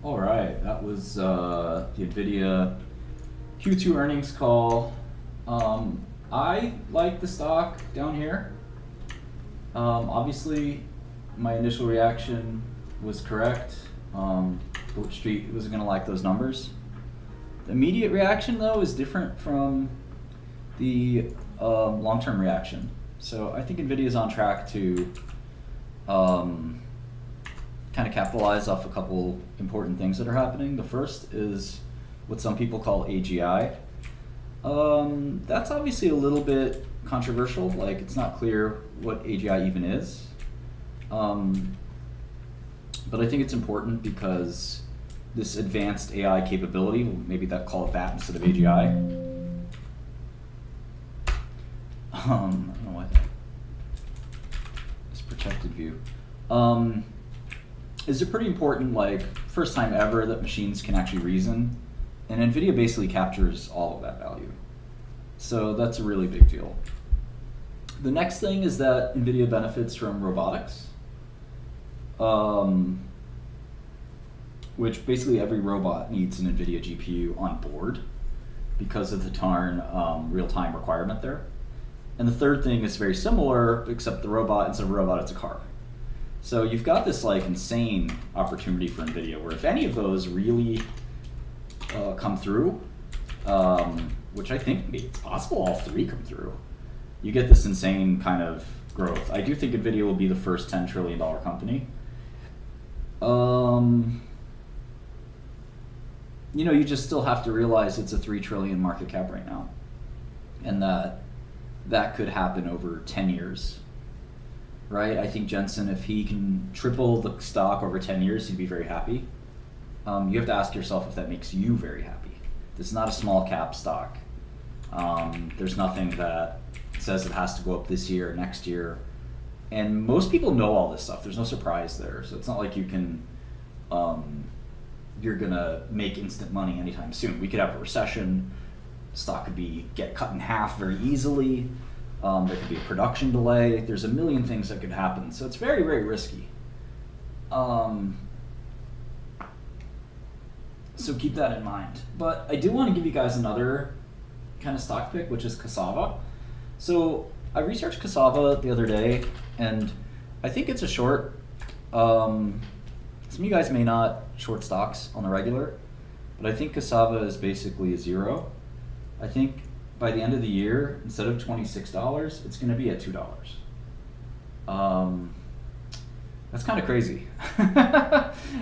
All right, that was the Nvidia Q2 earnings call. I like the stock down here. Obviously, my initial reaction was correct. The Street wasn't going to like those numbers. The immediate reaction, though, is different from the long-term reaction. So I think Nvidia is on track to kind of capitalize off a couple important things that are happening. The first is what some people call AGI. That's obviously a little bit controversial. Like, it's not clear what AGI even is. But I think it's important because this advanced AI capability, maybe that call it that instead of AGI. I don't know why that. This protected view. Is it pretty important, like, first time ever that machines can actually reason? And Nvidia basically captures all of that value. So that's a really big deal. The next thing is that Nvidia benefits from robotics, which basically every robot needs an Nvidia GPU on board because of the darn real-time requirement there. And the third thing is very similar, except the robot, instead of a robot, it's a car. So you've got this like insane opportunity for Nvidia where if any of those really come through, which I think it's possible all three come through, you get this insane kind of growth. I do think Nvidia will be the first $10 trillion company. You just still have to realize it's a $3 trillion market cap right now, and that could happen over 10 years. Right? I think Jensen, if he can triple the stock over 10 years, he'd be very happy. You have to ask yourself if that makes you very happy. This is not a small cap stock. There's nothing that says it has to go up this year or next year. And most people know all this stuff. There's no surprise there. So it's not like you can, you're gonna make instant money anytime soon. We could have a recession. Stock could get cut in half very easily. There could be a production delay. There's a million things that could happen. So it's very, very risky. So keep that in mind. But I do want to give you guys another kind of stock pick, which is cassava. So I researched cassava the other day, and I think it's a short. Some of you guys may not short stocks on the regular, but I think cassava is basically a zero. I think by the end of the year, instead of $26, it's going to be at $2. That's kind of crazy.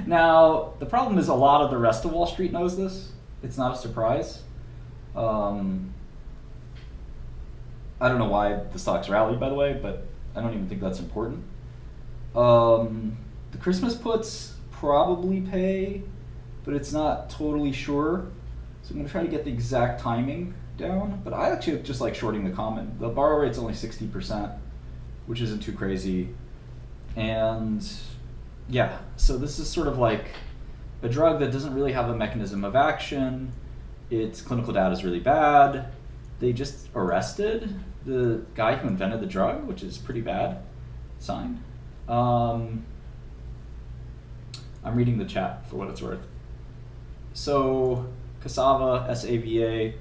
Now, the problem is a lot of the rest of Wall Street knows this. It's not a surprise. I don't know why the stocks rallied, by the way, but I don't even think that's important. The Christmas puts probably pay, but it's not totally sure. So I'm going to try to get the exact timing down, but I actually just like shorting the common. The borrow rate's only 60%, which isn't too crazy. And yeah, so this is sort of like a drug that doesn't really have a mechanism of action. Its clinical data is really bad. They just arrested the guy who invented the drug, which is pretty bad sign. I'm reading the chat for what it's worth. So cassava, SAVA,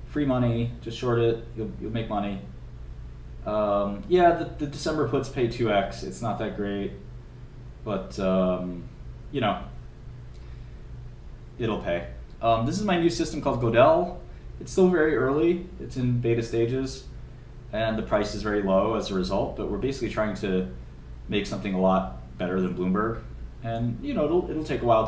free money, just short it, you'll make money. Yeah, the December puts pay 2x. It's not that great, but it'll pay. This is my new system called Godel. It's still very early. It's in beta stages, and the price is very low as a result. But we're basically trying to make something a lot better than Bloomberg, and it'll take a while